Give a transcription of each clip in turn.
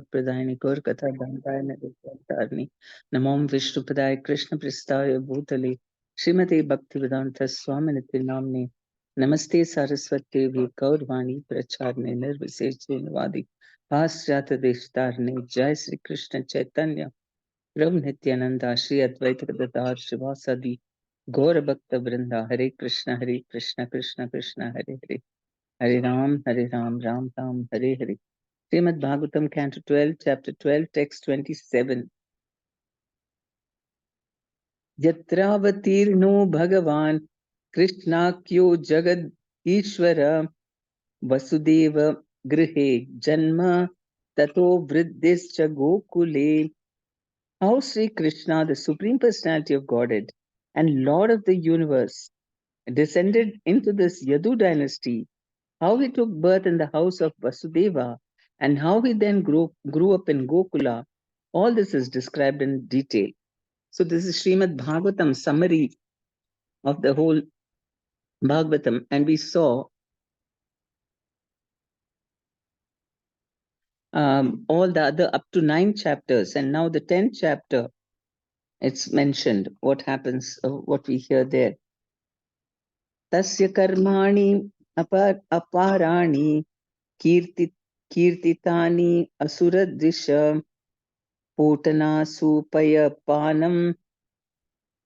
Pradayani Gaur Katha Dandayana Vidyartharni Namom Vishnupadaya Krishna Pristaya Bhutale Srimati Bhaktivedanta Swami Namne Namaste Saraswati Devi Gaurvani Pracharne Nirviseche Nivadi Paschata Deshtarne Jai Sri Krishna Chaitanya Prabhu Nityananda Shri Advaita Gadadhar Shivasadi Gaura Bhakta Vrinda Hare Krishna Krishna Krishna Hare Hare Hare Ram Ram Ram Hare Hare Srimad Bhagavatam, Canto 12, Chapter 12, Text 27. Yatravatirno Bhagavan Krishnakyo Jagad Ishvara Vasudeva Grihe Janma Tato Vriddhischa Gokule. How Sri Krishna, the Supreme Personality of Godhead and Lord of the universe, descended into this Yadu dynasty, how he took birth in the house of Vasudeva, and how he then grew up in Gokula, all this is described in detail. So this is Srimad Bhagavatam summary of the whole Bhagavatam, and we saw all the other up to 9 chapters, and now the 10th chapter, it's mentioned what happens, what we hear there. Tasya karmani aparani kirtitani asuradrisha Putana supaya panam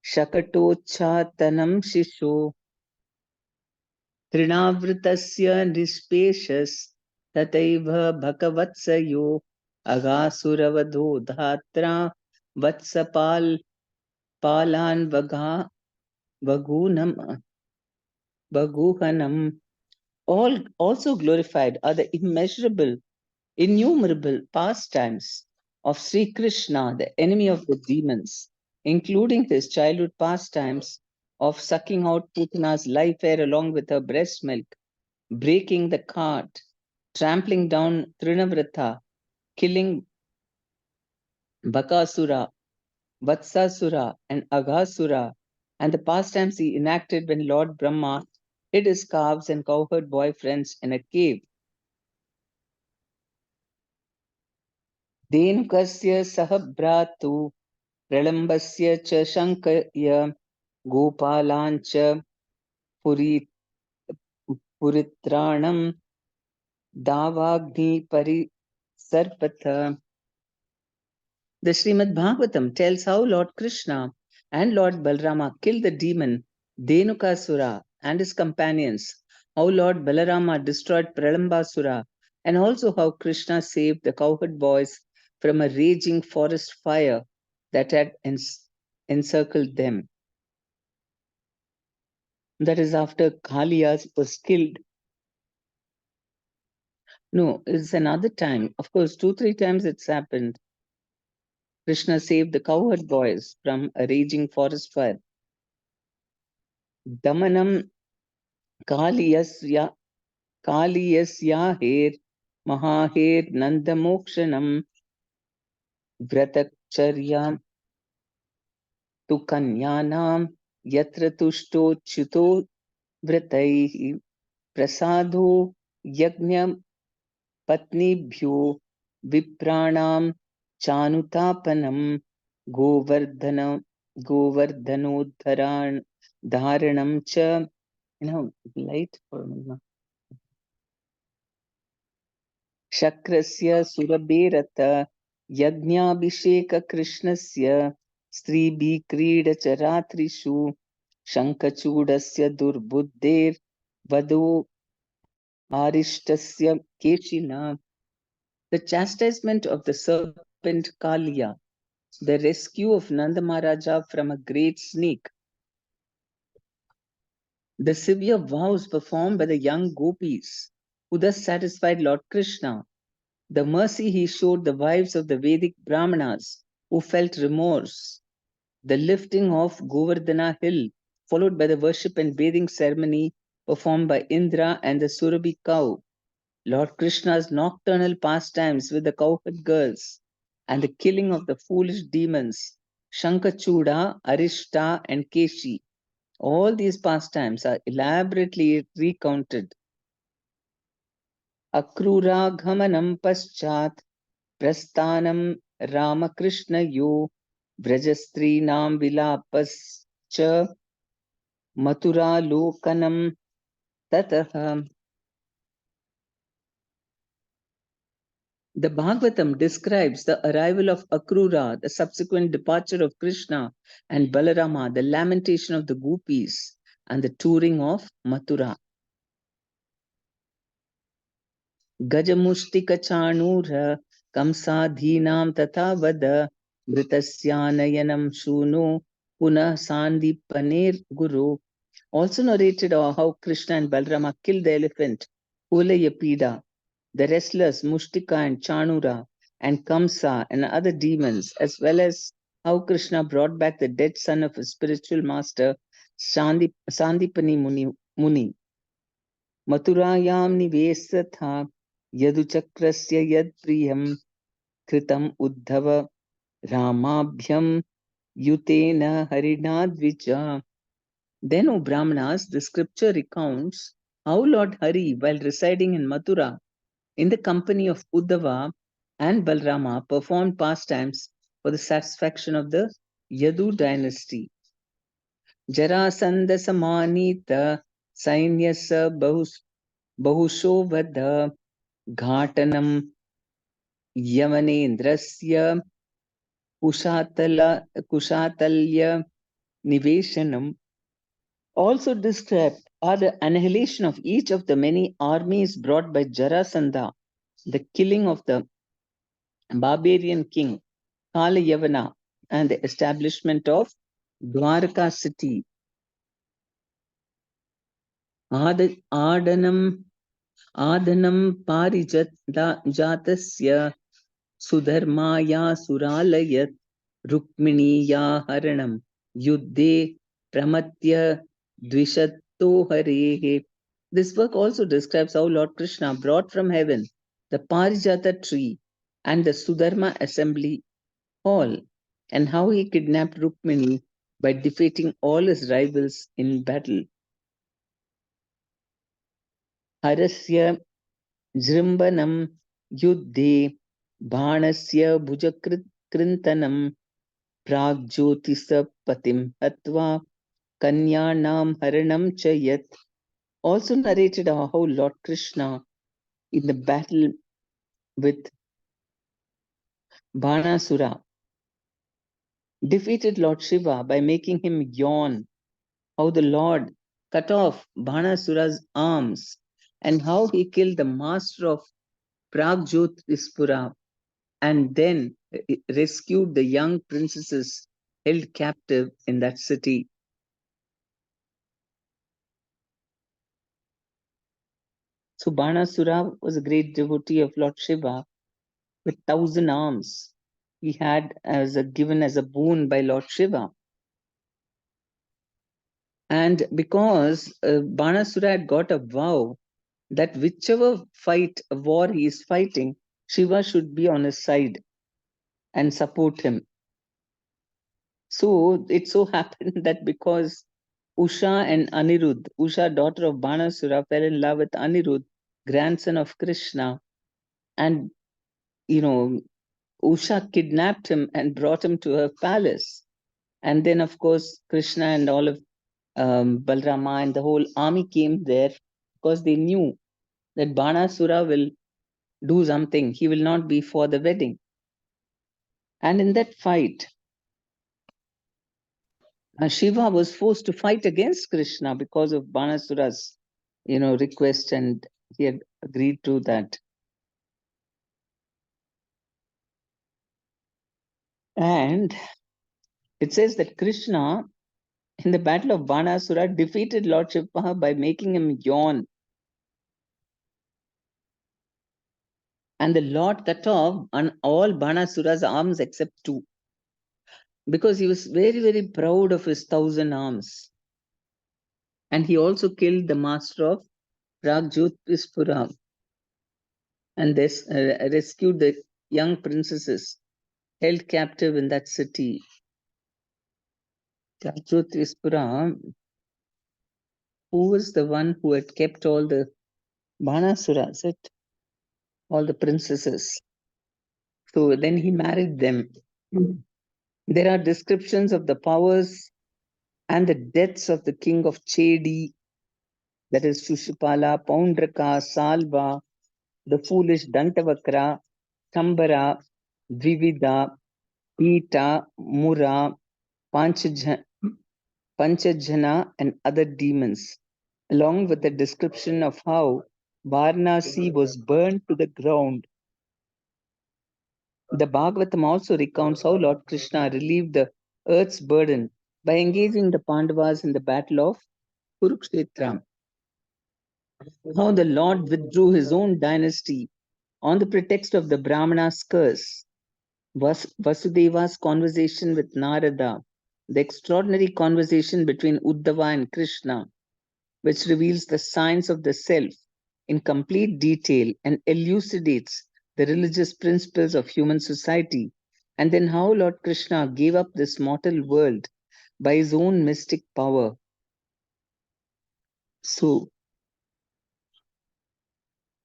shakatochatanam shisho trinavritasya nispeshas tataiva bhakavatsayo agasuravadho dhatra vatsapal palan vaguhanam. All also glorified are the innumerable pastimes of Sri Krishna, the enemy of the demons, including his childhood pastimes of sucking out Putana's life air along with her breast milk, breaking the cart, trampling down Trinavrata, killing Bakasura, Vatsasura, and Aghasura, and the pastimes he enacted when Lord Brahma hid his calves and cowherd boyfriends in a cave. Dhenukasya sahabhratu Pralambasya cha shankaya Gopalancha puritranam davagni parisarpatha. The Srimad Bhagavatam tells how Lord Krishna and Lord Balarama killed the demon Dhenukasura and his companions, how Lord Balarama destroyed Pralambasura, and also how Krishna saved the cowherd boys from a raging forest fire that had encircled them. That is after Kaliya was killed. No, it's another time. Of course, 2-3 times it's happened. Krishna saved the cowherd boys from a raging forest fire. Damanam Kaliyasya Her Mahaher Nandamokshanam Vratakcharya Tukanyanam Yatra Tushto Chuto Vrataihi Prasado Yajna Patnibhyo Vipranam Chanutapanam Govardhanodharan Dharanam Cha. Light for a moment. Shakrasya Surabherata Yajnabhisheka Krishnasya Stribhi Krida Charatrishu Shankachudasya Durbuddher Vado Arishtasya Keshina. The chastisement of the serpent Kaliya, the rescue of Nanda Maharaja from a great snake, the severe vows performed by the young gopis, who thus satisfied Lord Krishna, the mercy he showed the wives of the Vedic Brahmanas, who felt remorse, the lifting of Govardhana hill, followed by the worship and bathing ceremony performed by Indra and the Surabhi cow, Lord Krishna's nocturnal pastimes with the cowherd girls, and the killing of the foolish demons, Shankachuda, Arishta, and Keshi. All these pastimes are elaborately recounted. Akrura Ghamanam Paschat Prasthanam Ramakrishnayo Vrajastrinam Vilapascha Mathura Lokanam Tatah. The Bhagavatam describes the arrival of Akrura, the subsequent departure of Krishna and Balarama, the lamentation of the gopis, and the touring of Mathura. Gajamushtika Chanura Kamsadhinam Tatha Vada Vritasyanayam Shuno Puna Sandipaner Guru. Also narrated how Krishna and Balarama killed the elephant Ulayapida, the wrestlers Mushtika and Chanura, and Kamsa and other demons, as well as how Krishna brought back the dead son of his spiritual master Sandipani Muni. Mathurayam nivesatha yaduchakrasya yad priyam kritam uddhava ramabhyam yutena harinadvija. Then, O Brahmanas, the scripture recounts how Lord Hari, while residing in Mathura, in the company of Uddhava and Balrama, performed pastimes for the satisfaction of the Yadu dynasty. Jarasandha Samanita Sainyasa Bahusho Vada Ghatanam Yavaneन्द्रस्य Kushatalya Niveshanam also described are the annihilation of each of the many armies brought by Jarasandha, the killing of the barbarian king Kala Yavana, and the establishment of Dwarka city. Adanam Parijatasya Sudharmaya Suralayat Rukminiya Haranam Yuddhe Pramatya Dvishatto Harehe. This work also describes how Lord Krishna brought from heaven the Parijata tree and the Sudharma assembly hall, and how he kidnapped Rukmini by defeating all his rivals in battle. Harasya Jrimbanam Yuddhe Bhanasya Bhujakrintanam Pragjotisa Patim Hatva Kanyanam Haranam Chayat. Also narrated how Lord Krishna in the battle with Bhanasura defeated Lord Shiva by making him yawn, how the Lord cut off Bhanasura's arms, and how he killed the master of Pragjothispura and then rescued the young princesses held captive in that city. So Banasura was a great devotee of Lord Shiva with 1,000 arms. He had given as a boon by Lord Shiva. And because Banasura had got a vow that whichever war he is fighting, Shiva should be on his side and support him. So it so happened that because Usha and Anirudh, Usha, daughter of Banasura, fell in love with Anirudh, grandson of Krishna, and Usha kidnapped him and brought him to her palace. And then, of course, Krishna and all of Balrama and the whole army came there because they knew that Banasura will do something. He will not be for the wedding. And in that fight, Shiva was forced to fight against Krishna because of Banasura's, request, and he had agreed to that. And it says that Krishna, in the battle of Banasura, defeated Lord Shiva by making him yawn. And the Lord cut off on all Banasura's arms except 2. Because he was very, very proud of his 1,000 arms. And he also killed the master of Pragjothispura and this rescued the young princesses held captive in that city. Pragjothispura, who was the one who had kept all the Banasuras, all the princesses? So then he married them. There are descriptions of the powers and the deaths of the king of Chedi, that is Shushupala, Paundraka, Salva, the foolish Dantavakra, Kambara, Dvivida, Pita, Mura, Panchajana, and other demons, along with the description of how Varanasi was burned to the ground. The Bhagavatam also recounts how Lord Krishna relieved the earth's burden by engaging the Pandavas in the battle of Kurukshetra. How the Lord withdrew his own dynasty on the pretext of the Brahmana's curse. Vasudeva's conversation with Narada, the extraordinary conversation between Uddhava and Krishna, which reveals the science of the self in complete detail and elucidates the religious principles of human society, and then how Lord Krishna gave up this mortal world by his own mystic power. So,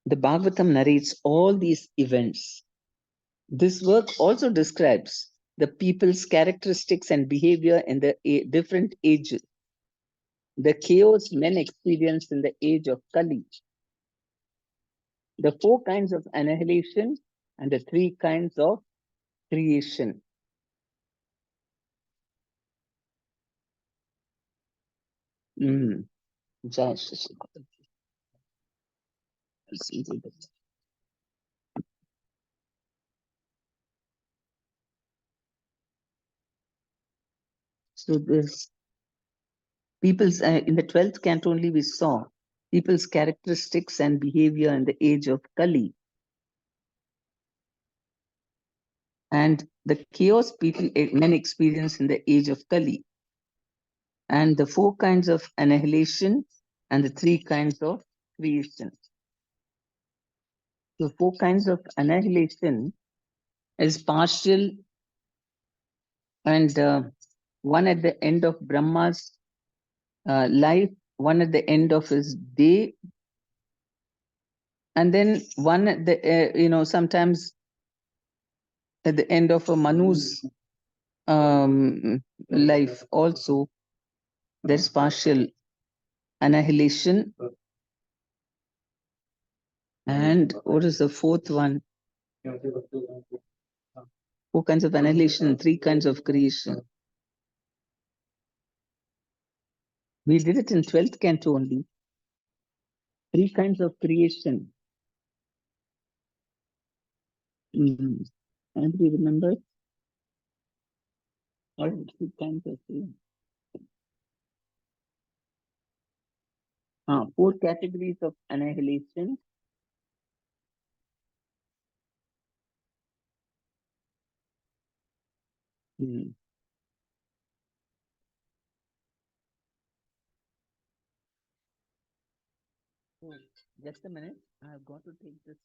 the Bhagavatam narrates all these events. This work also describes the people's characteristics and behavior in the different ages, the chaos men experienced in the age of Kali, the four kinds of annihilation, and the three kinds of creation. Mm. Jai Shri Krishna. So this people's in the 12th canto only we saw people's characteristics and behavior in the age of Kali, and the chaos people men experience in the age of Kali, and the four kinds of annihilation and the three kinds of creation. The four kinds of annihilation is partial, and one at the end of Brahma's life, one at the end of his day, and then one at the sometimes at the end of a Manu's life also. There's partial annihilation. And what is the fourth one? Four kinds of annihilation, three kinds of creation. We did it in 12th canto only. Three kinds of creation. Anybody remember? Or three kinds of creation? Four categories of annihilation. Mm. Just a minute. I've got to take this.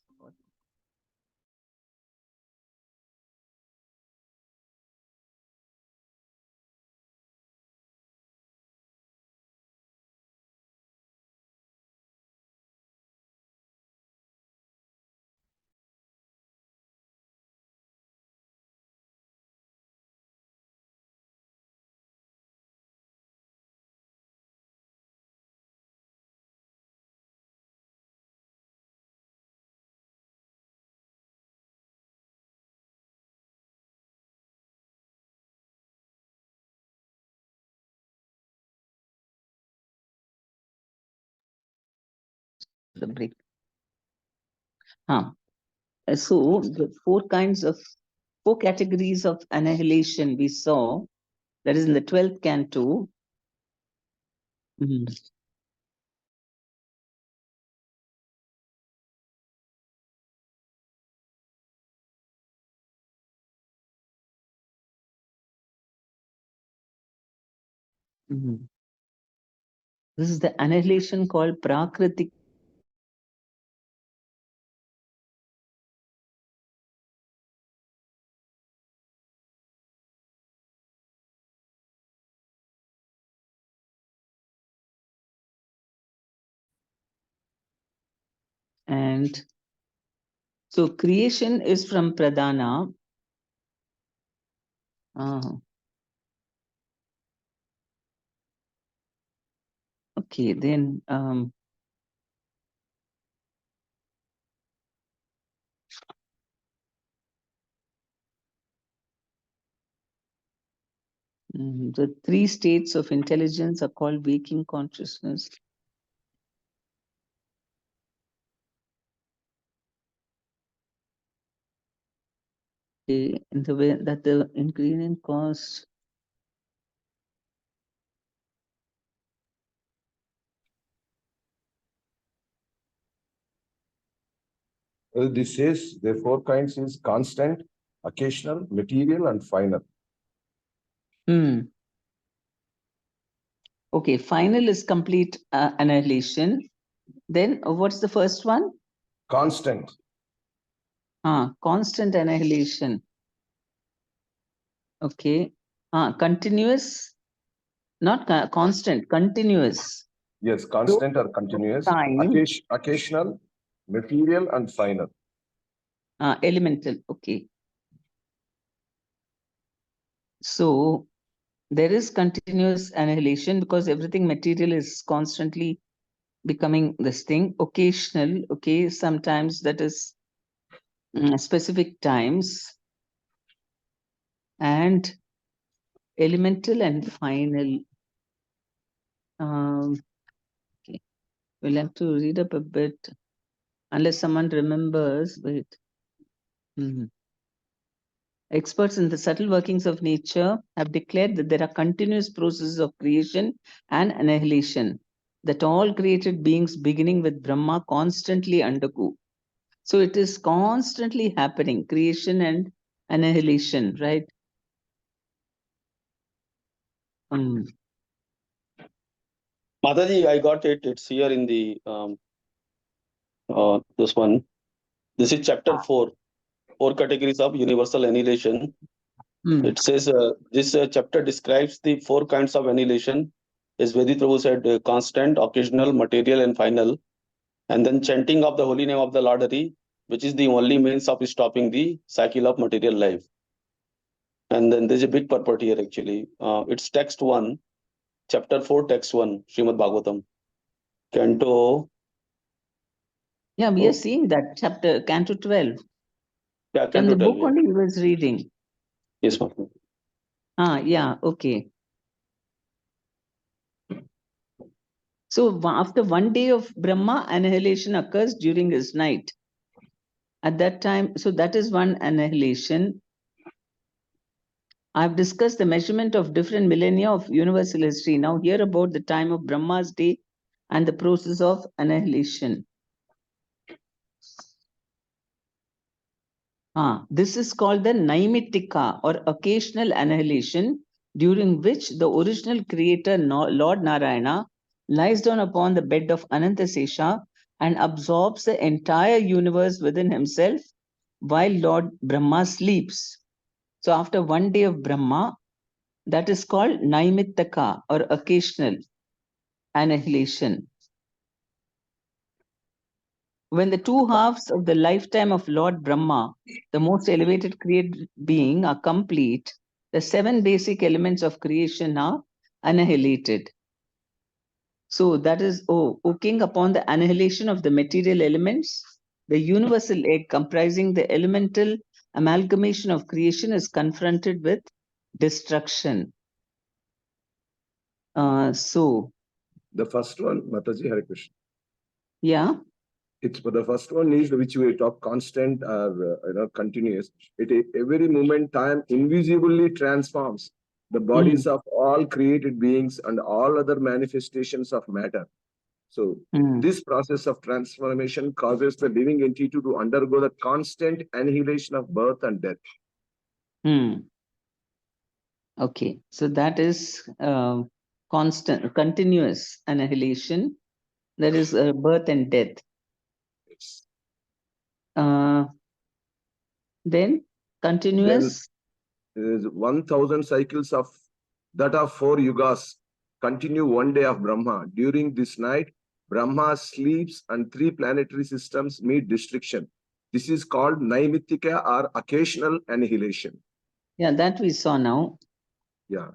The break. So the four categories of annihilation we saw, that is in the 12th canto. Mm. Mm. This is the annihilation called Prakritik. And So creation is from Pradhana. Okay, then the three states of intelligence are called waking consciousness. Okay, in the way that the ingredient caused. This says the four kinds is constant, occasional, material, and final. Okay, final is complete annihilation. Then what's the first one? Constant. Constant annihilation. Okay. Continuous, not constant, continuous. Yes, constant or continuous. Time. Occasional, material, and final. Elemental. Okay. So there is continuous annihilation because everything material is constantly becoming this thing. Occasional. Okay. Sometimes that is specific times. And elemental and final. Okay. We'll have to read up a bit. Unless someone remembers, wait. Experts in the subtle workings of nature have declared that there are continuous processes of creation and annihilation that all created beings, beginning with Brahma, constantly undergo. So it is constantly happening, creation and annihilation, right? Mataji, I got it. It's here in the this one. This is chapter 4. 4 categories of universal annihilation. It says this chapter describes the 4 kinds of annihilation. As Vedi Prabhu said, constant, occasional, material, and final. And then chanting of the holy name of the Lord Hari, which is the only means of stopping the cycle of material life. And then there's a big purport here actually. It's text 1, chapter 4, text 1, Srimad Bhagavatam. Canto. Yeah, we are seeing that chapter, Canto 12. Yeah, From Canto the 12. book only he was reading. Yes, ma'am. Yeah, okay. So after one day of Brahma, annihilation occurs during his night. At that time, so that is one annihilation. I've discussed the measurement of different millennia of universal history. Now hear about the time of Brahma's day and the process of annihilation. This is called the Naimittika or occasional annihilation, during which the original creator, Lord Narayana, lies down upon the bed of Anantasesha and absorbs the entire universe within himself while Lord Brahma sleeps. So after one day of Brahma, that is called Naimitaka or occasional annihilation. When the two halves of the lifetime of Lord Brahma, the most elevated created being, are complete, the 7 basic elements of creation are annihilated. So that is, O king, upon the annihilation of the material elements, the universal egg comprising the elemental amalgamation of creation is confronted with destruction. So the first one, Mataji, Hare Krishna. Yeah. It's the first one is which we talk constant or continuous. It every moment time invisibly transforms the bodies of all created beings and all other manifestations of matter. So this process of transformation causes the living entity to undergo the constant annihilation of birth and death. Okay, so that is constant, continuous annihilation. That is birth and death. Then continuous. Then 1,000 cycles of that of 4 yugas continue one day of Brahma. During this night, Brahma sleeps and 3 planetary systems meet destruction. This is called naimittika or occasional annihilation. Yeah, that we saw now. Yeah.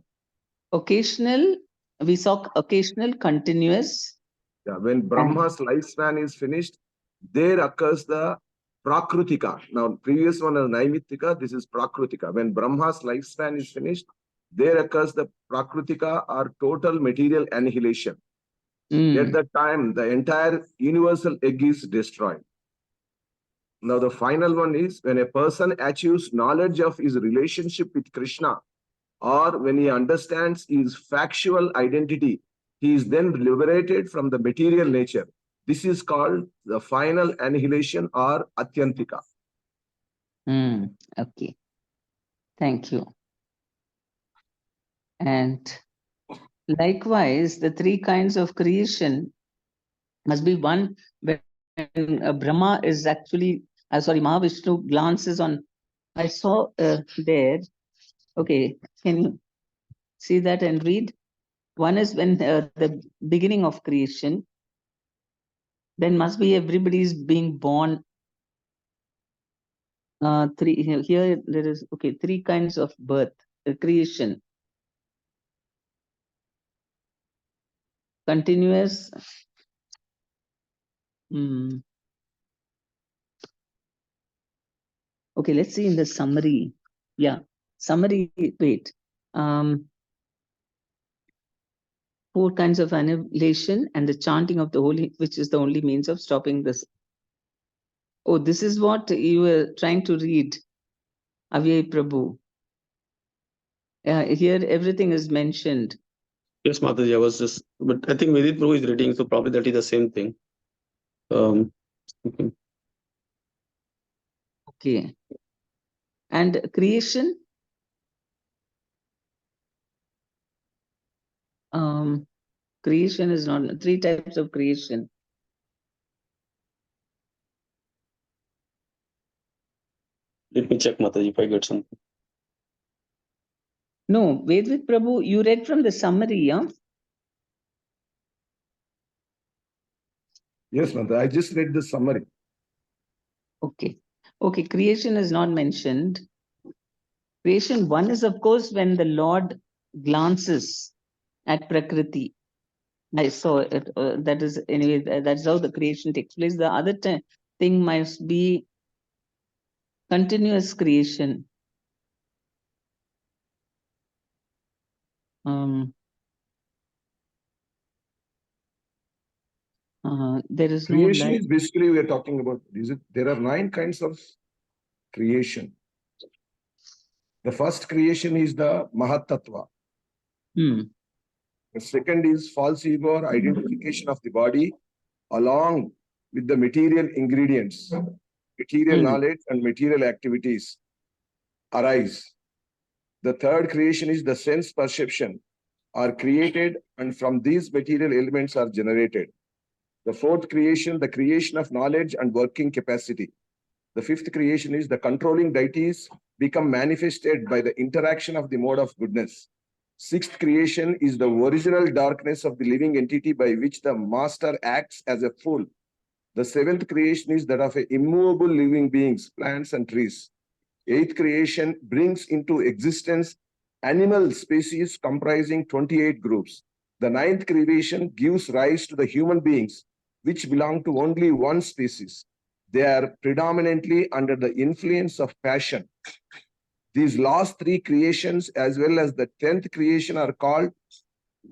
Occasional, we saw occasional, continuous. Yeah. When Brahma's lifespan is finished, there occurs the prakrutika. Now, previous one is naimittika, this is prakrutika. When Brahma's lifespan is finished, there occurs the prakrutika or total material annihilation. At that time, the entire universal egg is destroyed. Now, the final one is when a person achieves knowledge of his relationship with Krishna, or when he understands his factual identity, he is then liberated from the material nature. This is called the final annihilation or atyantika. Okay. Thank you. And likewise, the three kinds of creation must be one when Brahma is actually, Mahavishnu glances on. I saw there. Okay, can you see that and read? One is when the beginning of creation. Then must be everybody's being born. Three here there is three kinds of birth, creation. Continuous. Okay, let's see in the summary. Yeah, summary. Wait. 4 kinds of annihilation and the chanting of the holy, which is the only means of stopping this. Oh, this is what you were trying to read, Avyay Prabhu. Here everything is mentioned. Yes, Mataji, I was just, but I think Vedit Prabhu is reading, so probably that is the same thing. Okay. And creation? Creation is not 3 types of creation. Let me check, Mataji, if I get something. No, Vedvit Prabhu, you read from the summary, yeah? Yes, Mata, I just read the summary. Okay. Okay, creation is not mentioned. Creation 1 is, of course, when the Lord glances at Prakriti. I saw it. That is, anyway, that's how the creation takes place. The other thing must be continuous creation. There is creation no is basically we are talking about. There are 9 kinds of creation. The first creation is the Mahatattva. The second is false ego or identification of the body along with the material ingredients, material knowledge and material activities arise. The third creation is the sense perception are created and from these material elements are generated. The fourth creation, the creation of knowledge and working capacity. The fifth creation is the controlling deities become manifested by the interaction of the mode of goodness. Sixth creation is the original darkness of the living entity by which the master acts as a fool. The seventh creation is that of immovable living beings, plants and trees. Eighth creation brings into existence animal species comprising 28 groups. The ninth creation gives rise to the human beings, which belong to only one species. They are predominantly under the influence of passion. These last 3 creations, as well as the 10th creation, are called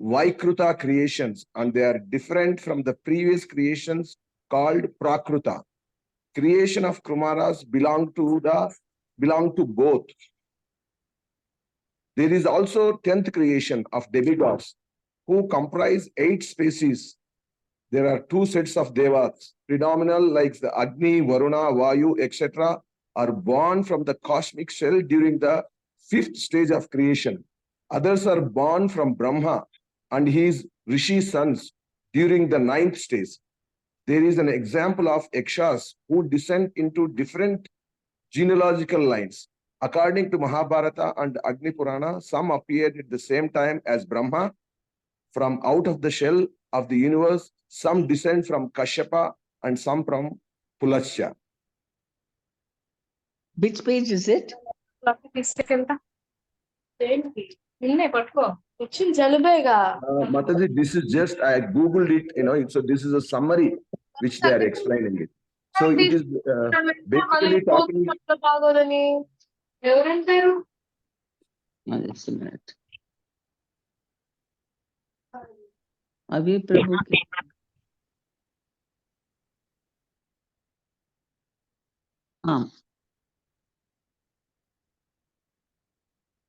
Vaikruta creations, and they are different from the previous creations called Prakruta. Creation of Kumaras belong to both. There is also 10th creation of demigods, who comprise 8 species. There are 2 sets of devas, predominant like the Agni, Varuna, Vayu, etc., are born from the cosmic shell during the 5th stage of creation. Others are born from Brahma and his Rishi sons during the 9th stage. There is an example of Yakshas who descend into different genealogical lines. According to Mahabharata and Agni Purana, some appeared at the same time as Brahma from out of the shell of the universe. Some descend from Kashyapa and some from Pulasya. Which page is it? Mataji, this is just, I Googled it, so this is a summary which they are explaining it. So it is basically talking. Just a minute. Avi Prabhu.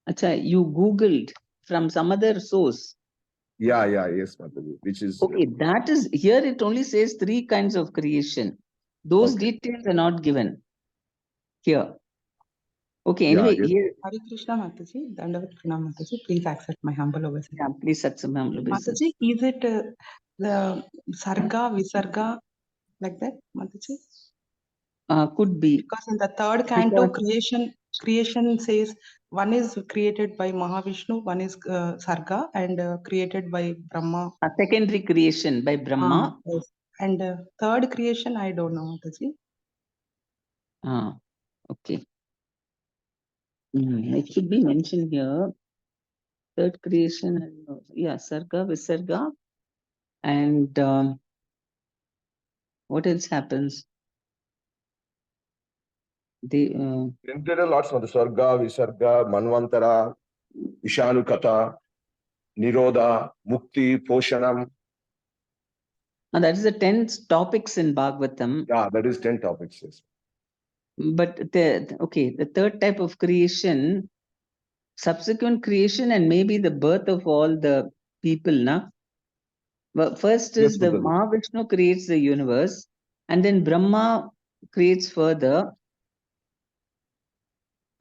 Acha, you Googled from some other source. Yeah, yes, Mataji, which is. Okay, that is, here it only says 3 kinds of creation. Those details are not given here. Okay, anyway, here. Hare Krishna Mataji, Dandavat Pranam Mataji, please accept my humble obeisance. Yeah, please accept my humble obeisance. Mataji, is it the Sarga, Visarga, like that, Mataji? Could be. Because in the third canto, creation says one is created by Mahavishnu, one is Sarga, and created by Brahma. A secondary creation by Brahma. Yes. And third creation, I don't know, Mataji. Okay. It should be mentioned here. Third creation, yeah, Sarga, Visarga, and what else happens? They There are lots of the Sarga, Visarga, Manvantara, Ishanukata, Nirodha, Mukti, Poshanam. that is the 10 topics in Bhagavatam. Yeah, that is 10 topics. Yes. But the third type of creation, subsequent creation, and maybe the birth of all the people, na? But first is the Mahavishnu creates the universe, and then Brahma creates further.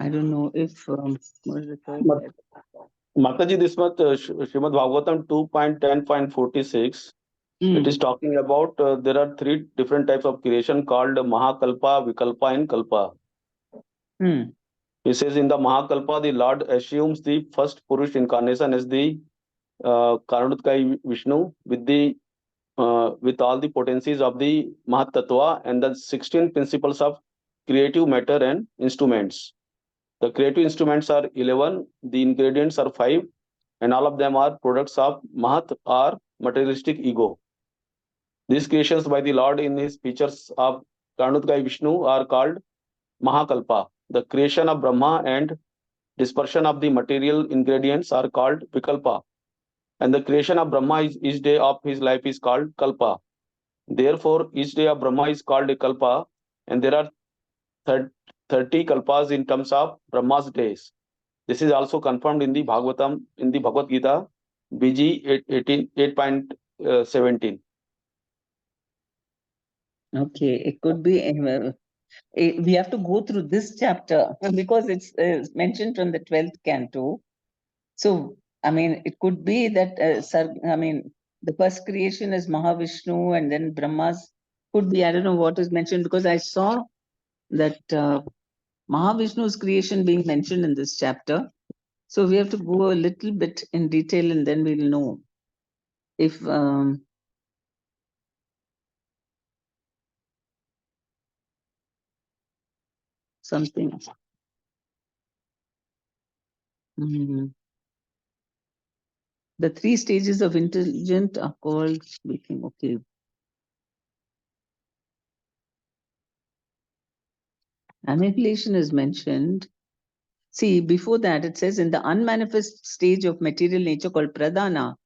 I don't know if what is the third? Mataji, this month Srimad Bhagavatam 2.10.46. It is talking about there are 3 different types of creation called Mahakalpa, Vikalpa, and Kalpa. He says in the Mahakalpa, the Lord assumes the first Purush incarnation as the Karunatkai Vishnu with all the potencies of the Mahatattva and the 16 principles of creative matter and instruments. The creative instruments are 11, the ingredients are 5, and all of them are products of Mahat or materialistic ego. These creations by the Lord in his features of Karunatkai Vishnu are called Mahakalpa. The creation of Brahma and dispersion of the material ingredients are called Vikalpa. And the creation of Brahma each day of his life is called Kalpa. Therefore, each day of Brahma is called a Kalpa, and there are 30 Kalpas in terms of Brahma's days. This is also confirmed in the Bhagavatam, in the Bhagavad Gita, BG 8.17. Okay, it could be anywhere. We have to go through this chapter because it's mentioned from the 12th canto. So, I mean, it could be that, the first creation is Mahavishnu and then Brahma's could be, I don't know what is mentioned, because I saw that Mahavishnu's creation being mentioned in this chapter. So we have to go a little bit in detail and then we'll know if something. The 3 stages of intelligence are called speaking. Okay. Annihilation is mentioned. See, before that, it says in the unmanifest stage of material nature called pradhana,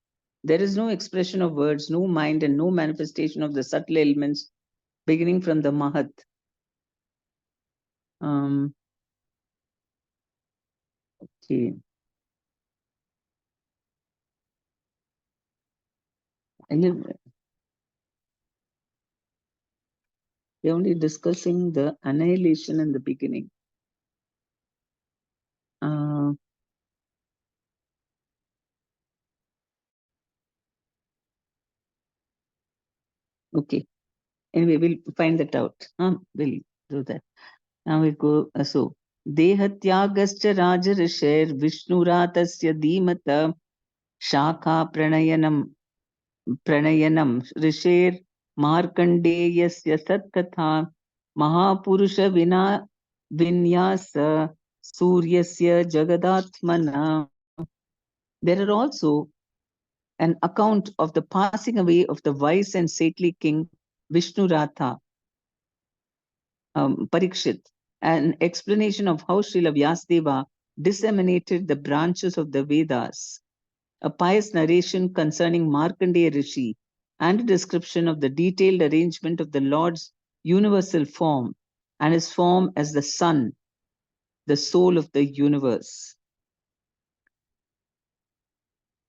there is no expression of words, no mind, and no manifestation of the subtle elements beginning from the Mahat. Okay. And then they're only discussing the annihilation in the beginning. Okay. Anyway, we'll find that out. We'll do that. Now we go. So, Dehatyagascha Rajarishir Vishnuраtasya Dhimata Shakha Pranayanam Rishir Markandeyasya Satkatha Mahapurusha vinyasa suryasya jagadatmana. There are also an account of the passing away of the wise and saintly king Vishnu Ratha Parikshit, an explanation of how Srila Vyasadeva disseminated the branches of the Vedas, a pious narration concerning Markandeya Rishi, and a description of the detailed arrangement of the Lord's universal form and his form as the sun, the soul of the universe.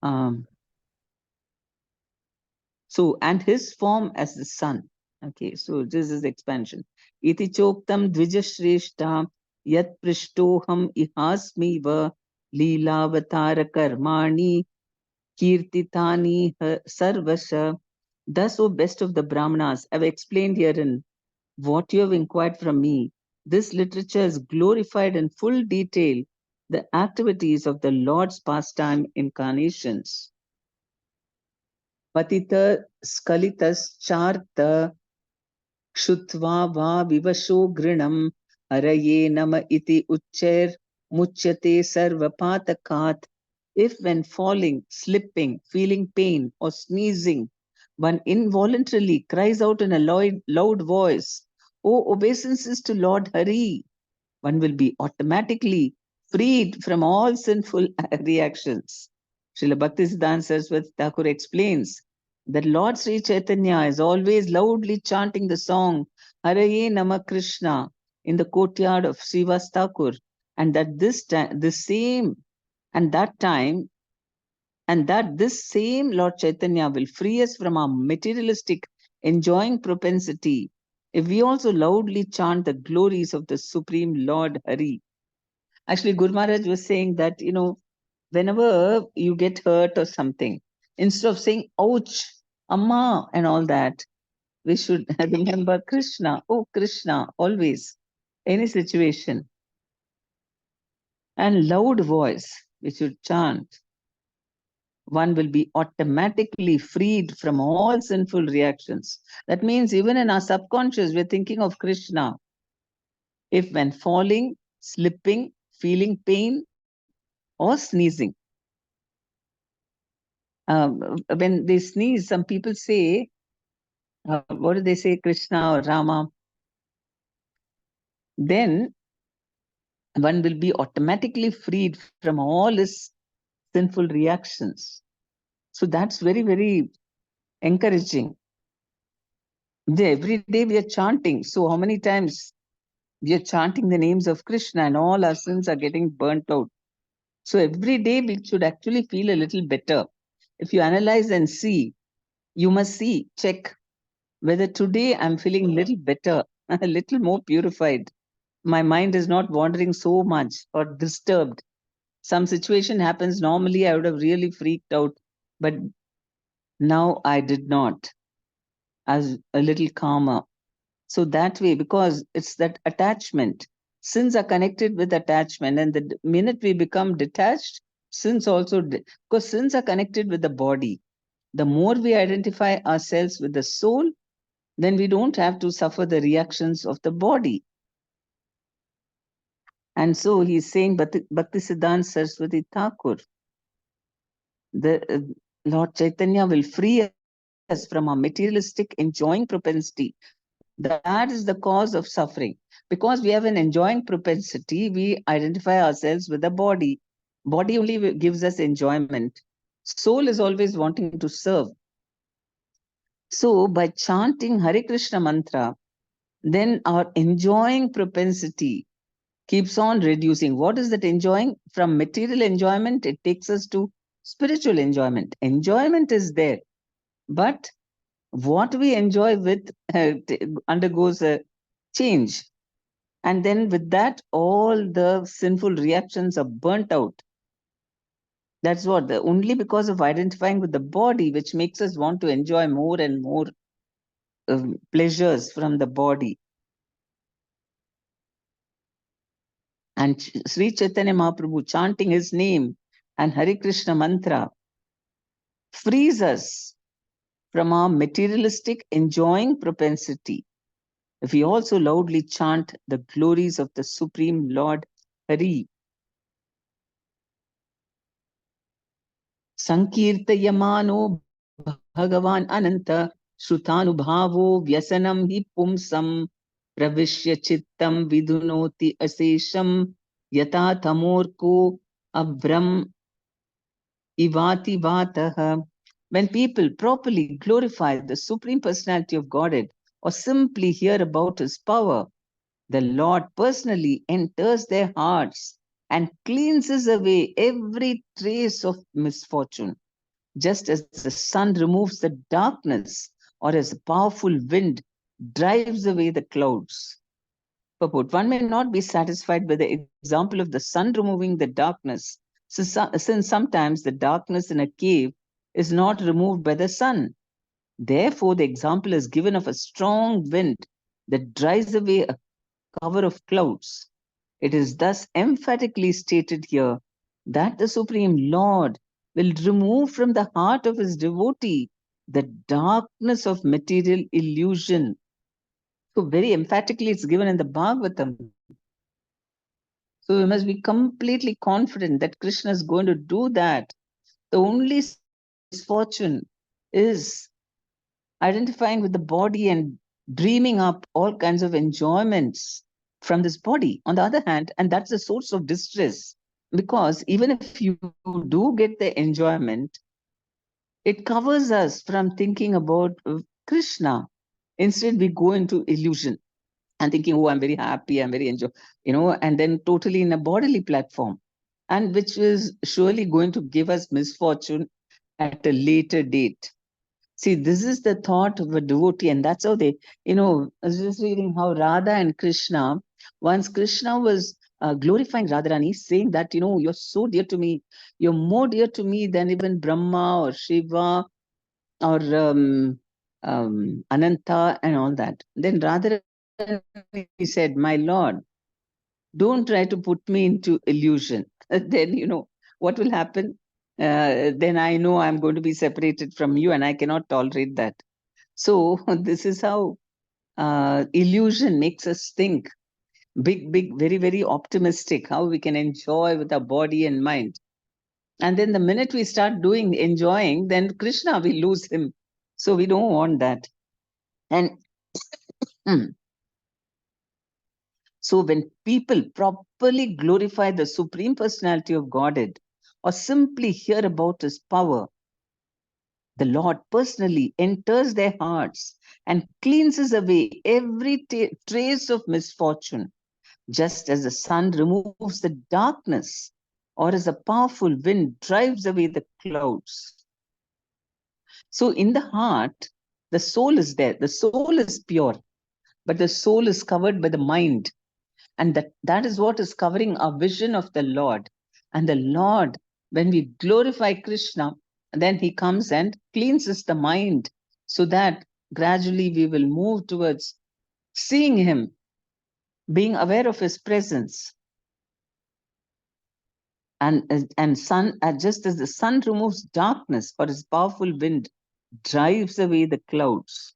And his form as the sun. Okay, so this is expansion. Iti choktam dvijashreshta yat prishtoham ihasmi va leelavatara karmani kirtitani sarvasha. Thus, O best of the Brahmanas, I've explained herein what you have inquired from me. This literature has glorified in full detail the activities of the Lord's pastime incarnations. Patita skalitas charta kshutva va vivasho grinam araye nama iti uchair muchyate sarvapatakat. If when falling, slipping, feeling pain or sneezing, one involuntarily cries out in a loud voice, "O obeisances to Lord Hari," one will be automatically freed from all sinful reactions. Srila Bhaktisiddhanta Saraswati Thakur explains that Lord Sri Chaitanya is always loudly chanting the song Haraye Nama Krishna in the courtyard of Srivas Thakur, and that this same Lord Chaitanya will free us from our materialistic enjoying propensity if we also loudly chant the glories of the Supreme Lord Hari. Actually, Guru Maharaj was saying that, whenever you get hurt or something, instead of saying, ouch, amma, and all that, we should remember Krishna. Oh, Krishna, always, any situation. And loud voice, we should chant. One will be automatically freed from all sinful reactions. That means even in our subconscious, we're thinking of Krishna. If when falling, slipping, feeling pain, or sneezing. When they sneeze, some people say, what do they say, Krishna or Rama? Then one will be automatically freed from all his sinful reactions. So that's very, very encouraging. Every day we are chanting. So how many times we are chanting the names of Krishna and all our sins are getting burnt out. So every day we should actually feel a little better. If you analyze and see, you must check whether today I'm feeling a little better, a little more purified. My mind is not wandering so much or disturbed. Some situation happens, normally I would have really freaked out, but now I did not. I was a little calmer. So that way, because it's that attachment, sins are connected with attachment, and the minute we become detached, sins also, because sins are connected with the body. The more we identify ourselves with the soul, then we don't have to suffer the reactions of the body. And so he's saying, Bhaktisiddhanta Saraswati Thakur, the Lord Chaitanya will free us from our materialistic enjoying propensity. That is the cause of suffering. Because we have an enjoying propensity, we identify ourselves with the body. Body only gives us enjoyment. Soul is always wanting to serve. So by chanting Hare Krishna mantra, then our enjoying propensity keeps on reducing. What is that enjoying? From material enjoyment, it takes us to spiritual enjoyment. Enjoyment is there, but what we enjoy with undergoes a change. And then with that, all the sinful reactions are burnt out. That's what, only because of identifying with the body, which makes us want to enjoy more and more pleasures from the body. And Sri Chaitanya Mahaprabhu chanting his name and Hare Krishna mantra frees us from our materialistic enjoying propensity. If we also loudly chant the glories of the Supreme Lord Hari, Sankirtayamano Bhagavan Ananta Shrutanubhavo Vyasanam hi pumsam Pravishya Chittam Vidunoti Asesham Yata Tamorko Abram Ivati Vataha. When people properly glorify the Supreme Personality of Godhead or simply hear about His power, the Lord personally enters their hearts and cleanses away every trace of misfortune, just as the sun removes the darkness or as a powerful wind drives away the clouds. Purport: one may not be satisfied with the example of the sun removing the darkness, since sometimes the darkness in a cave is not removed by the sun. Therefore, the example is given of a strong wind that drives away a cover of clouds. It is thus emphatically stated here that the Supreme Lord will remove from the heart of his devotee the darkness of material illusion. So, very emphatically, it's given in the Bhagavatam. So, we must be completely confident that Krishna is going to do that. The only misfortune is identifying with the body and dreaming up all kinds of enjoyments from this body. On the other hand, and that's a source of distress, because even if you do get the enjoyment, it covers us from thinking about Krishna. Instead, we go into illusion and thinking, oh, I'm very happy, I'm very enjoy, and then totally in a bodily platform, and which is surely going to give us misfortune at a later date. See, this is the thought of a devotee, and that's how they, I was just reading how Radha and Krishna, once Krishna was glorifying Radharani, saying that, you're so dear to me, you're more dear to me than even Brahma or Shiva or Ananta and all that. Then Radharani said, my Lord, don't try to put me into illusion. Then, what will happen? Then I know I'm going to be separated from you and I cannot tolerate that. So this is how illusion makes us think big, very, very optimistic, how we can enjoy with our body and mind. And then the minute we start enjoying, then Krishna, we lose him. So we don't want that. And so when people properly glorify the Supreme Personality of Godhead or simply hear about his power, the Lord personally enters their hearts and cleanses away every trace of misfortune, just as the sun removes the darkness or as a powerful wind drives away the clouds. So in the heart, the soul is there. The soul is pure, but the soul is covered by the mind. And that is what is covering our vision of the Lord. And the Lord, when we glorify Krishna, then he comes and cleanses the mind so that gradually we will move towards seeing him, being aware of his presence. And sun, just as the sun removes darkness or his powerful wind drives away the clouds.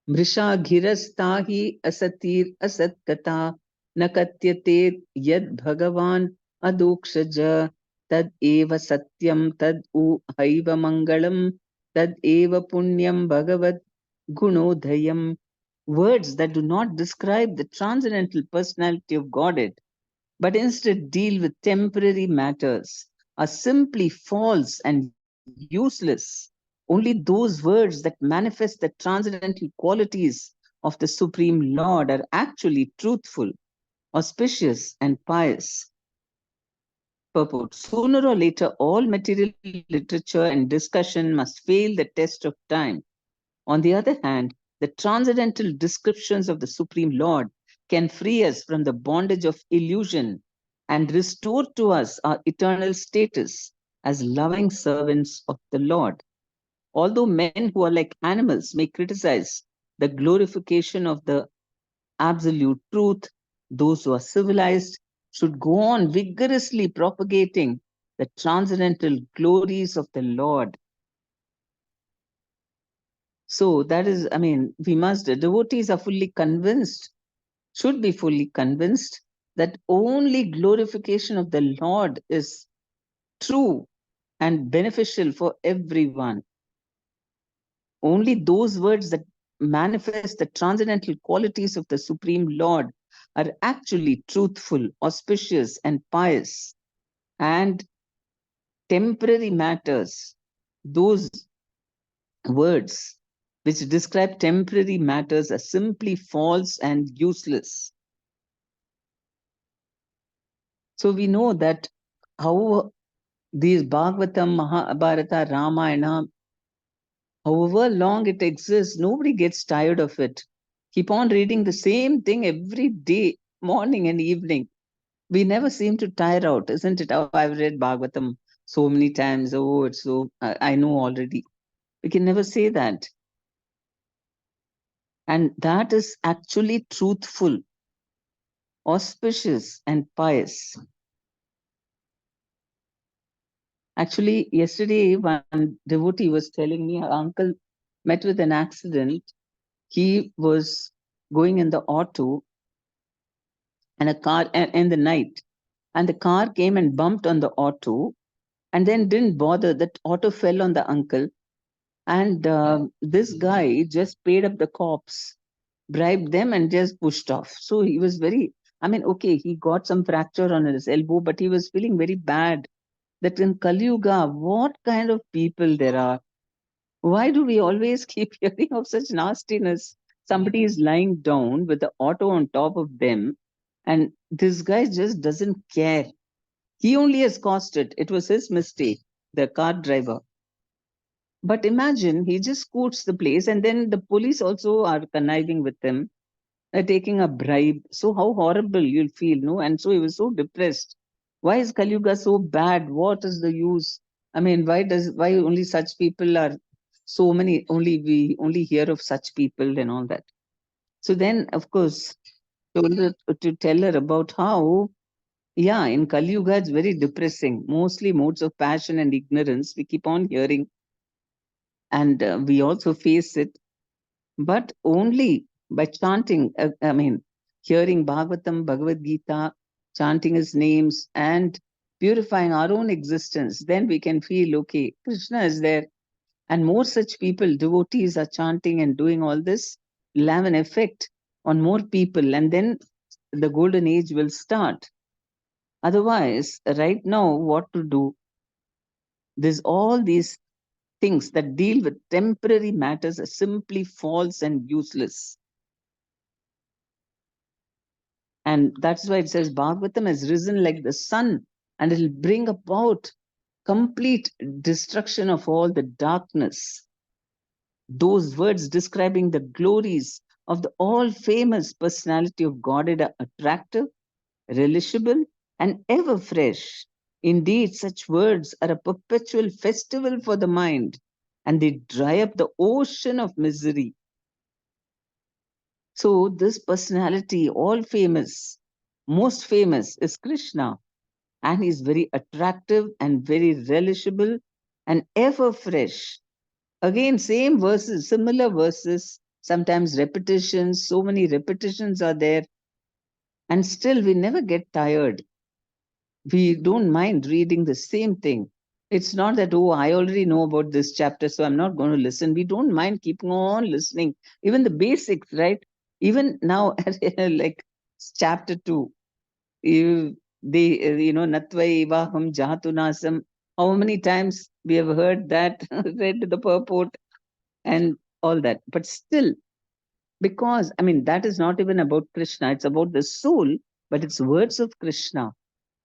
Mrisha ghirastahi asatir asatkata nakatyate yad bhagavan adokshaja tad eva satyam tad u haiva mangalam tad eva punyam bhagavad gunodhayam. Words that do not describe the transcendental personality of Godhead, but instead deal with temporary matters, are simply false and useless. Only those words that manifest the transcendental qualities of the Supreme Lord are actually truthful, auspicious, and pious. Purport: sooner or later, all material literature and discussion must fail the test of time. On the other hand, the transcendental descriptions of the Supreme Lord can free us from the bondage of illusion and restore to us our eternal status as loving servants of the Lord. Although men who are like animals may criticize the glorification of the absolute truth, those who are civilized should go on vigorously propagating the transcendental glories of the Lord. So that is, I mean, we must, devotees are fully convinced, should be fully convinced that only glorification of the Lord is true and beneficial for everyone. Only those words that manifest the transcendental qualities of the Supreme Lord are actually truthful, auspicious, and pious. And temporary matters, those words which describe temporary matters, are simply false and useless. So we know that how these Bhagavatam, Mahabharata, Ramayana, however long it exists, nobody gets tired of it. Keep on reading the same thing every day, morning and evening. We never seem to tire out, isn't it? Oh, I've read Bhagavatam so many times. Oh, it's so, I know already. We can never say that. And that is actually truthful, auspicious, and pious. Actually, yesterday, one devotee was telling me her uncle met with an accident. He was going in the auto and a car in the night, and the car came and bumped on the auto and then didn't bother. That auto fell on the uncle, and this guy just paid up the cops, bribed them, and just pushed off. So he was very, I mean, okay, he got some fracture on his elbow, but he was feeling very bad that in Kali Yuga, what kind of people there are. Why do we always keep hearing of such nastiness? Somebody is lying down with the auto on top of them, and this guy just doesn't care. He only has caused it. It was his mistake, the car driver. But imagine he just scoots the place, and then the police also are conniving with him, taking a bribe. So how horrible you'll feel, no? And so he was so depressed. Why is Kali Yuga so bad? What is the use? I mean, why only such people are so many? Only we only hear of such people and all that. So then, of course, told her to tell her about how, yeah, in Kali Yuga it's very depressing. Mostly modes of passion and ignorance. We keep on hearing, and we also face it, but only by chanting, I mean, hearing Bhagavatam, Bhagavad Gita, chanting his names, and purifying our own existence, then we can feel, okay, Krishna is there. And more such people, devotees are chanting and doing all this, will have an effect on more people, and then the golden age will start. Otherwise, right now, what to do? There's all these things that deal with temporary matters are simply false and useless. And that's why it says Bhagavatam has risen like the sun, and it'll bring about complete destruction of all the darkness. Those words describing the glories of the all famous personality of Godhead are attractive, relishable, and ever fresh. Indeed, such words are a perpetual festival for the mind, and they dry up the ocean of misery. So, this personality, all famous, most famous, is Krishna, and he's very attractive and very relishable and ever fresh. Again, same verses, similar verses, sometimes repetitions, so many repetitions are there, and still we never get tired. We don't mind reading the same thing. It's not that, oh, I already know about this chapter, so I'm not going to listen. We don't mind keeping on listening. Even the basics, right? Even now, like chapter 2, Natvai Vaham Jatunasam. How many times we have heard that, read the purport and all that. But still, because, I mean, that is not even about Krishna, it's about the soul, but it's words of Krishna.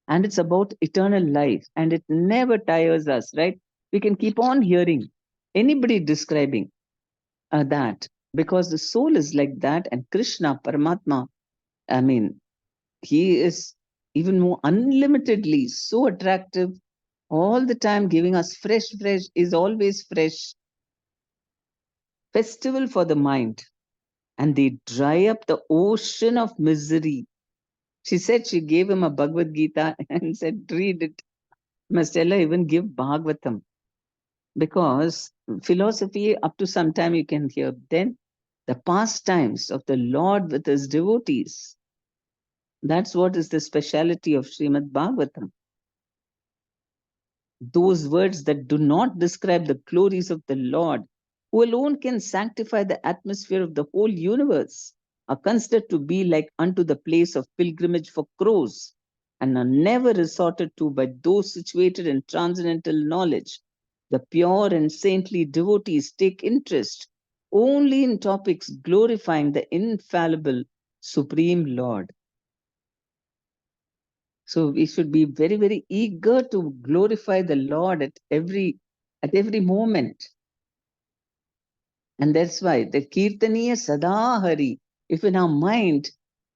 And it's about eternal life, and it never tires us, right? We can keep on hearing anybody describing that, because the soul is like that, and Krishna, Paramatma, I mean, he is even more unlimitedly so attractive, all the time giving us fresh, is always fresh, festival for the mind, and they dry up the ocean of misery. She said she gave him a Bhagavad Gita and said, read it. Must Ella even give Bhagavatam. Because philosophy, up to some time you can hear. Then the pastimes of the Lord with his devotees. That's what is the speciality of Srimad Bhagavatam. Those words that do not describe the glories of the Lord, who alone can sanctify the atmosphere of the whole universe, are considered to be like unto the place of pilgrimage for crows, and are never resorted to by those situated in transcendental knowledge. The pure and saintly devotees take interest only in topics glorifying the infallible Supreme Lord. So we should be very, very eager to glorify the Lord at every moment. And that's why the Kirtaniya Sadahari, if in our mind,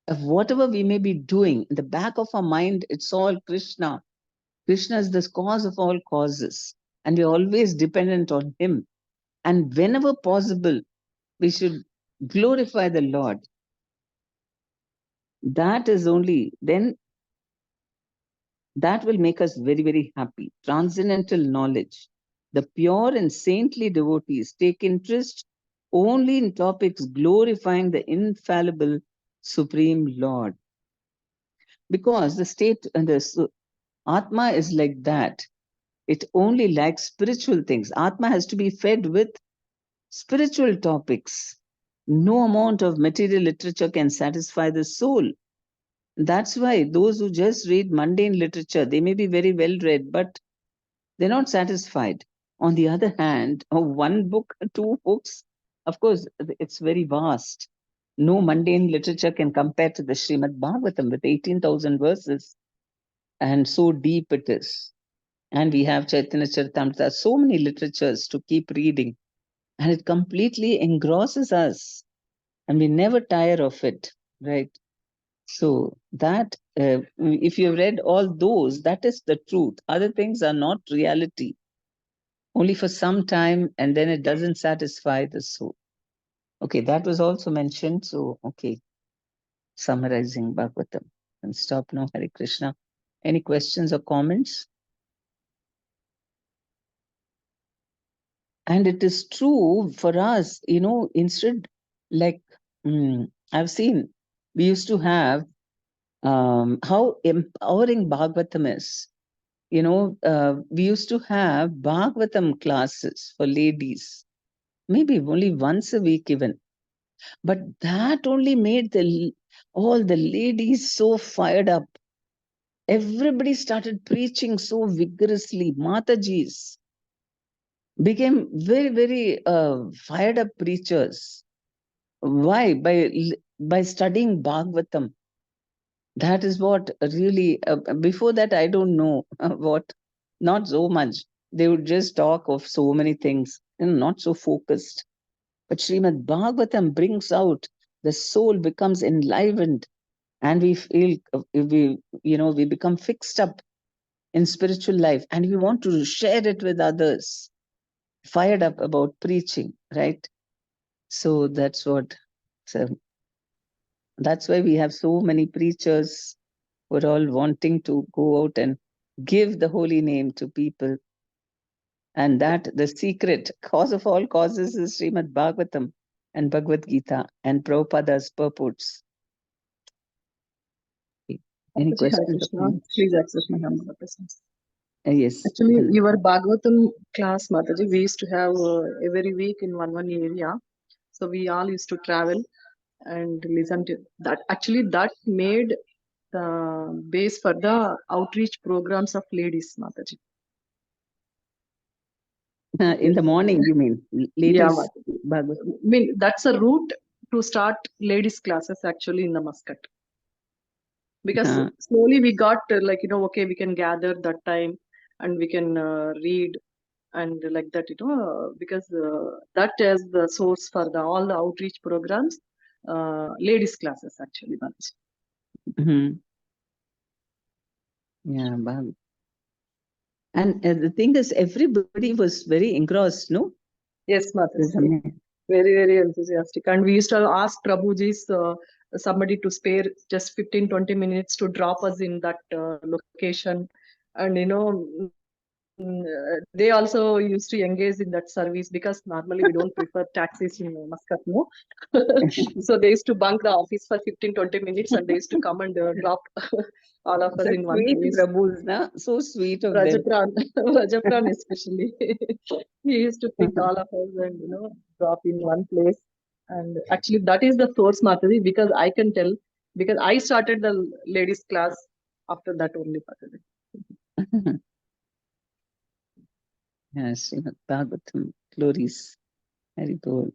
of whatever we may be doing, in the back of our mind, it's all Krishna. Krishna is the cause of all causes, and we're always dependent on him. And whenever possible, we should glorify the Lord. That is only, then that will make us very, very happy. Transcendental knowledge. The pure and saintly devotees take interest only in topics glorifying the infallible Supreme Lord. Because the state and the Atma is like that. It only likes spiritual things. Atma has to be fed with spiritual topics. No amount of material literature can satisfy the soul. That's why those who just read mundane literature, they may be very well read, but they're not satisfied. On the other hand, one book, two books, of course, it's very vast. No mundane literature can compare to the Srimad Bhagavatam with 18,000 verses. And so deep it is. And we have Chaitanya Charitamrita, so many literatures to keep reading. And it completely engrosses us. And we never tire of it, right? So that, if you've read all those, that is the truth. Other things are not reality. Only for some time, and then it doesn't satisfy the soul. Okay, that was also mentioned. So, okay, summarizing Bhagavatam. And stop now, Hare Krishna. Any questions or comments? And it is true for us, instead, like, I've seen, we used to have how empowering Bhagavatam is. We used to have Bhagavatam classes for ladies, maybe only once a week even. But that only made all the ladies so fired up. Everybody started preaching so vigorously. Matajis became very, very fired up preachers. Why? By studying Bhagavatam. That is what really, before that, I don't know what, not so much. They would just talk of so many things and not so focused. But Srimad Bhagavatam brings out, the soul becomes enlivened, and we feel, we become fixed up in spiritual life, and we want to share it with others, fired up about preaching, right? So that's what, so that's why we have so many preachers who are all wanting to go out and give the holy name to people. And that the secret cause of all causes is Srimad Bhagavatam and Bhagavad Gita and Prabhupada's purports. Any questions? Please accept my humble presence. Yes. Actually, your Bhagavatam class, Mataji, we used to have every week in one area. So we all used to travel and listen to that. Actually, that made the base for the outreach programs of ladies, Mataji. In the morning, you mean? Ladies, yeah, Bhagavatam. I mean, that's a route to start ladies classes actually in the Muscat. Because slowly we got okay, we can gather that time and we can read and like that, because that is the source for all the outreach programs, ladies classes actually. Yeah, Bhag. And the thing is, everybody was very engrossed, no? Yes, Mataji. Very, very enthusiastic. And we used to ask Prabhuji's somebody to spare just 15-20 minutes to drop us in that location. And they also used to engage in that service because normally we don't prefer taxis in Muscat, no. So they used to bunk the office for 15-20 minutes and they used to come and drop all of us Such in one sweet place. Prabhus, na? So sweet of them. Rajapran especially. He used to pick all of us and drop in one place. And actually that is the source, Mataji, because I can tell, because I started the ladies class after that only, Mataji. Yes, Bhagavatam, glories. Very Bol.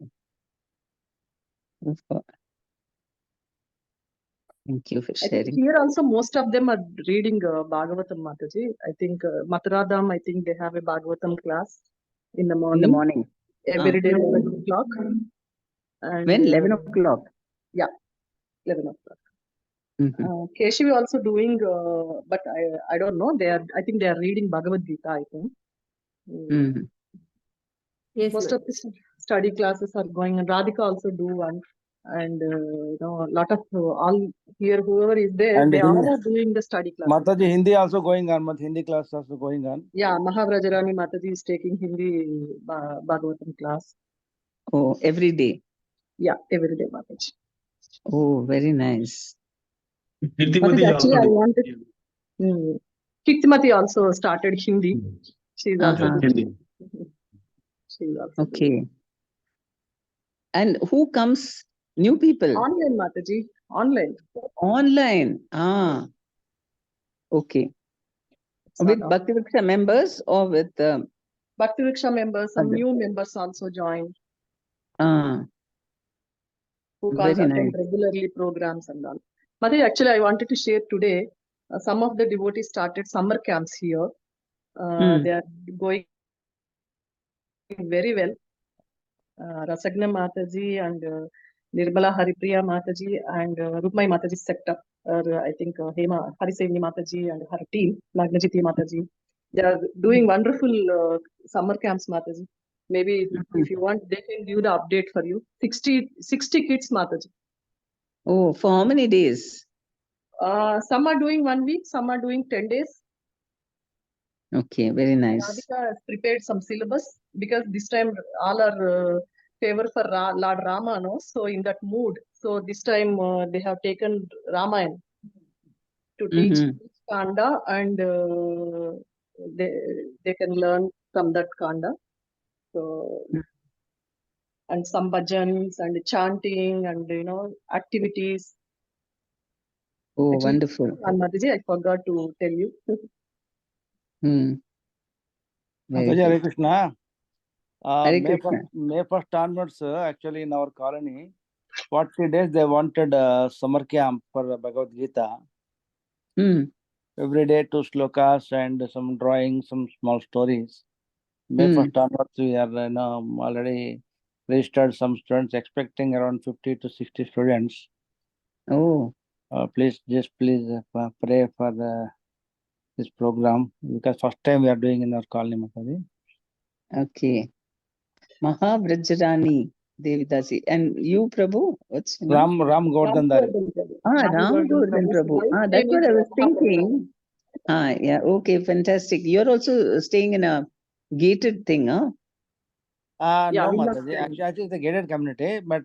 Thank you for I think sharing. here also most of them are reading Bhagavatam, Mataji. I think Mathuradam, I think they have a Bhagavatam class in the morning. In the morning. Every day 11 o'clock. And, When? 11 o'clock? Yeah, 11 o'clock. Mm-hmm. also doing, but I don't know. I think they are reading Bhagavad Gita, I think. Mm-hmm. Yes, Most ma'am. of the study classes are going, and Radhika also do one. And a lot of all here, whoever is there, And they Hindi- all are doing the study classes. Mataji, Hindi also going on, Hindi class also going on. Yeah, Mahavrajrani Mataji is taking Hindi Bhagavatam class. Oh, every day. Yeah, every day, Mataji. Oh, very nice. Mataji, actually, I wanted. Kirtimati also started Hindi. She's also doing. She's also Okay. doing. And who comes? New people? Online, Mataji. Online. Online. Ah. Okay. With Bhakti Vriksha members or with Bhakti Vriksha members, some other? new members also joined. Ah. Who Very can't attend nice. regularly programs and all. Mataji, actually, I wanted to share today. Some of the devotees started summer camps here. They are going very well. Rasagna Mataji and Nirmala Haripriya Mataji and Rukmai Mataji sector. I think Hema Harisevni Mataji and her team, Nagnajiti Mataji. They are doing wonderful summer camps, Mataji. Maybe if you want, they can give the update for you. 60 kids, Mataji. Oh, for how many days? Some are doing 1 week, some are doing 10 days. Okay, very nice. Radhika has prepared some syllabus because this time all are favor for Lord Rama, no? So in that mood, so this time they have taken Ramayana to teach Kanda, and they can learn from that Kanda. So and some bhajans and chanting and activities. Oh, Actually, wonderful. Mataji, I forgot to tell you. Very Mataji, Hare good. Krishna. Hare Krishna. May 1st onwards, actually in our colony, 40 days they wanted summer camp for Bhagavad Gita. Every day 2 slokas and some drawings, some small stories. May 1st onwards, we are already registered some students, expecting around 50 to 60 students. Oh. Please pray for this program, because first time we are doing in our colony, Mataji. Okay. Mahavrajrani Devidasi. And you, Prabhu? What's your name? Ram Gordandari. Ram Gordhan Prabhu. That's what I was thinking. Yeah. Okay, fantastic. You're also staying in a gated thing, huh? No, Mataji. Actually, it's a gated community, but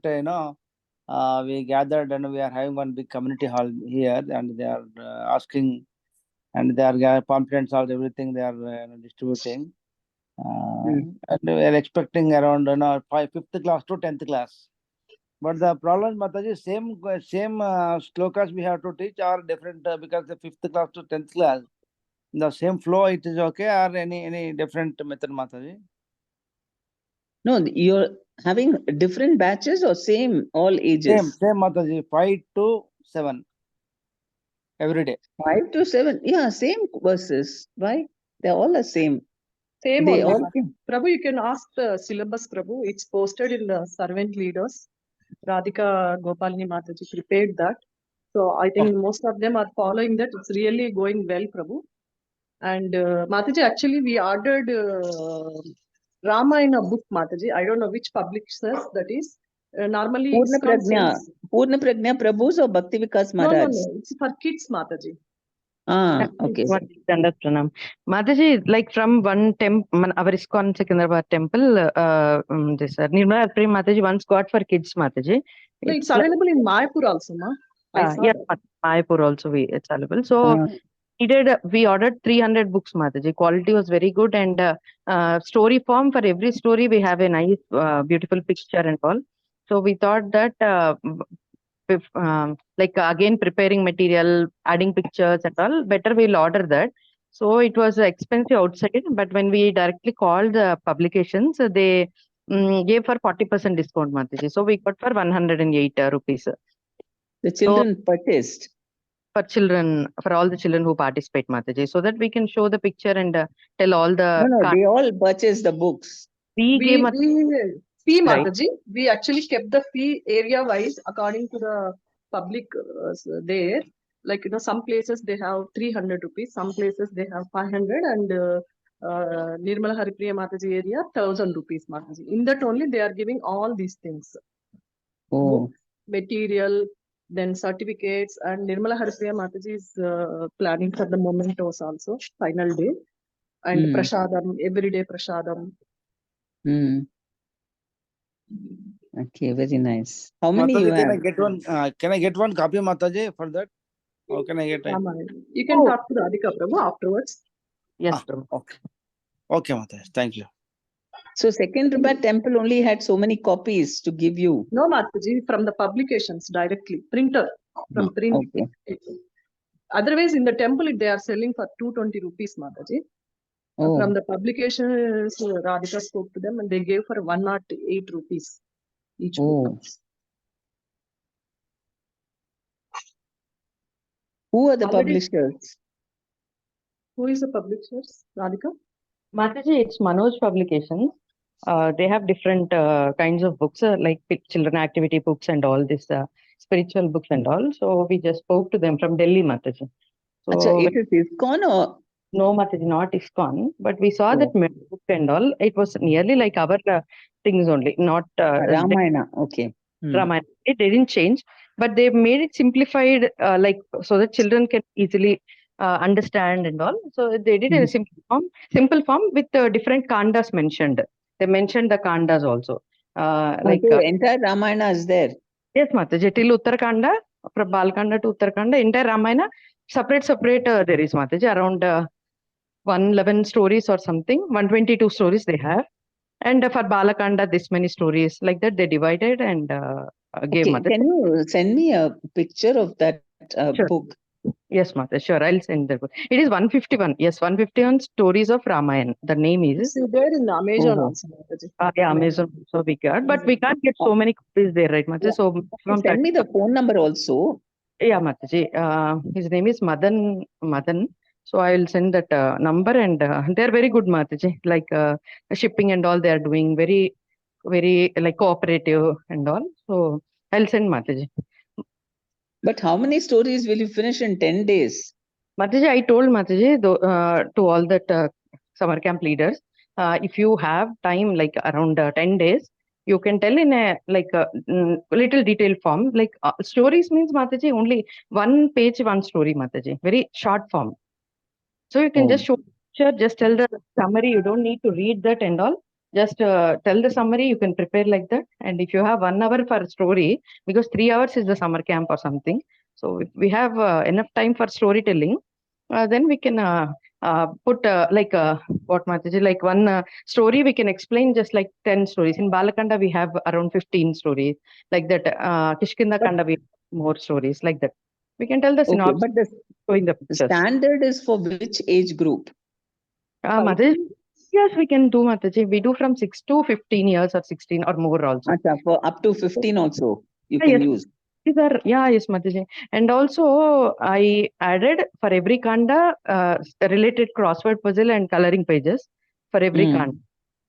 we gathered and we are having one big community hall here, and they are asking, and they are pamphlets, all everything they are distributing. And we are expecting around 5th class to 10th class. But the problem, Mataji, same slokas we have to teach are different, because the 5th class to 10th class, the same flow it is okay, or any different method, Mataji? No, you're having different batches or same, all ages? Same Mataji, 5 to 7 every day. 5 to 7, yeah, same verses. Why? They're all the same. Same They only. all came. Prabhu, you can ask the syllabus, Prabhu. It's posted in the servant leaders. Radhika Gopalini Mataji prepared that. So I think most of them are following that. It's really going well, Prabhu. And Mataji, actually, we ordered Ramayana book, Mataji. I don't know which publishers that is. Normally, Purna Prajna Prabhus or Bhakti Vikas Maharaj? No. It's for kids, Mataji. Okay. Pranam. Mataji, like from one temple, our ISKCON Secunderabad temple, this Nirmala Prem Mataji once got for kids, Mataji. No, it's available in Mayapur also, ma. Yes, Mayapur also it's available. So we ordered 300 books, Mataji. Quality was very good, and story form, for every story we have a nice, beautiful picture and all. So we thought that like again preparing material, adding pictures and all, better we'll order that. So it was expensive outside, but when we directly called the publications, they gave for 40% discount, Mataji. So we got for 108 rupees. The children purchased? For children, for all the children who participate, Mataji, so that we can show the picture and tell all the... No, they all purchased the books. We fee, right. Mataji. We actually kept the fee area wise according to the public there. Like, some places they have 300 rupees, some places they have 500, and Nirmala Haripriya Mataji area 1000 rupees, Mataji. In that only they are giving all these things. Book, material, then certificates, and Nirmala Haripriya Mataji is planning for the mementos also, final day, and prasadam, everyday prasadam. Okay, very nice. How many Mataji, you have? Can I get one copy, Mataji, for that? How can I get it? You can talk to Radhika Prabhu afterwards. Yes, okay. Okay, Mataji. Thank you. So Secunderabad temple only had so many copies to give you? No, Mataji, from the publications directly, printer, from print. Okay. Otherwise, in the temple, they are selling for 220 rupees, Mataji. From the publications, Radhika spoke to them and they gave for 108 rupees each book. Who are the publishers? Who is the publishers, Radhika? Mataji, it's Manoj Publications. They have different kinds of books, like children activity books and all this spiritual books and all. So we just spoke to them from Delhi, Mataji. So it is ISKCON or? No, Mataji, not ISKCON, but we saw that book and all. It was nearly like our things only, not Ramayana. Okay. Ramayana. It didn't change, but they made it simplified, like so that children can easily understand and all. So they did in a simple form with different kandas mentioned. They mentioned the kandas also. Like entire Ramayana is there. Yes, Mataji, till Uttarakanda, from Balkanda to Uttarakanda, entire Ramayana, separate there is, Mataji, around 111 stories or something, 122 stories they have. And for Balakanda, this many stories, like that they divided and gave Mataji. Can you send me a picture of that book? Yes, Mataji, sure, I'll send the book. It is 151. Yes, 151 stories of Ramayana. The name is. See, there in Amazon also, Mataji. Yeah, Amazon also we got, but we can't get so many copies there, right, Mataji? So send me the phone number also. Yeah, Mataji. His name is Madan. So I will send that number, and they're very good, Mataji. Like shipping and all, they are doing very, very like cooperative and all. So I'll send Mataji. But how many stories will you finish in 10 days? Mataji, I told Mataji to all that summer camp leaders, if you have time, like around 10 days, you can tell in a like a little detailed form. Like stories means, Mataji, only one page, one story, Mataji. Very short form. So you can just show picture, just tell the summary. You don't need to read that and all. Just tell the summary. You can prepare like that. And if you have 1 hour for story, because 3 hours is the summer camp or something. So if we have enough time for storytelling, then we can put like what Mataji, like one story we can explain just like 10 stories. In Balakanda we have around 15 stories, like that. Kishkinda Kanda we have more stories like that. We can tell the synopsis. But the standard is for which age group? Mataji, yes, we can do, Mataji. We do from 6 to 15 years or 16 or more also. For up to 15 also you can use. Yes, Mataji. And also I added for every kanda related crossword puzzle and coloring pages for every kanda.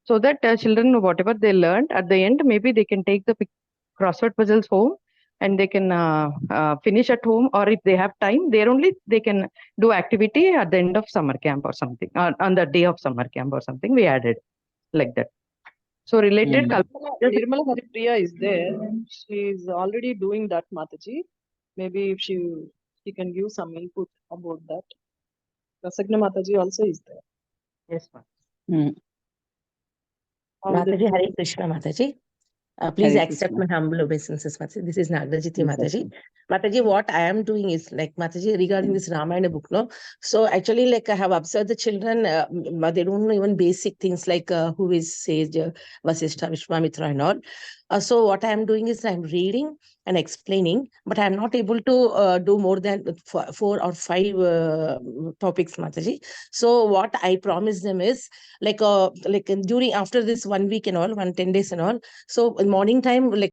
So that children, whatever they learned at the end, maybe they can take the crossword puzzles home and they can finish at home, or if they have time, there only they can do activity at the end of summer camp or something, on the day of summer camp or something. We added like that. So related. Nirmala Haripriya is there. She is already doing that, Mataji. Maybe if she can give some input about that. Rasagna Mataji also is there. Yes, ma'am. Mm. Mataji, Hare Krishna, Mataji. Please Hare accept Krishna. my humble obeisances, Mataji. This is Nagrajiti Yes, Mataji. yes. Mataji, what I am doing is like Mataji regarding this Ramayana book, no. So actually, like I have observed the children, they don't know even basic things like who is sage, Vasishtha, Vishwamitra, and all. So what I am doing is I'm reading and explaining, but I'm not able to do more than 4 or 5 topics, Mataji. So what I promise them is like during after this 1 week and all, 10 days and all. So in morning time, like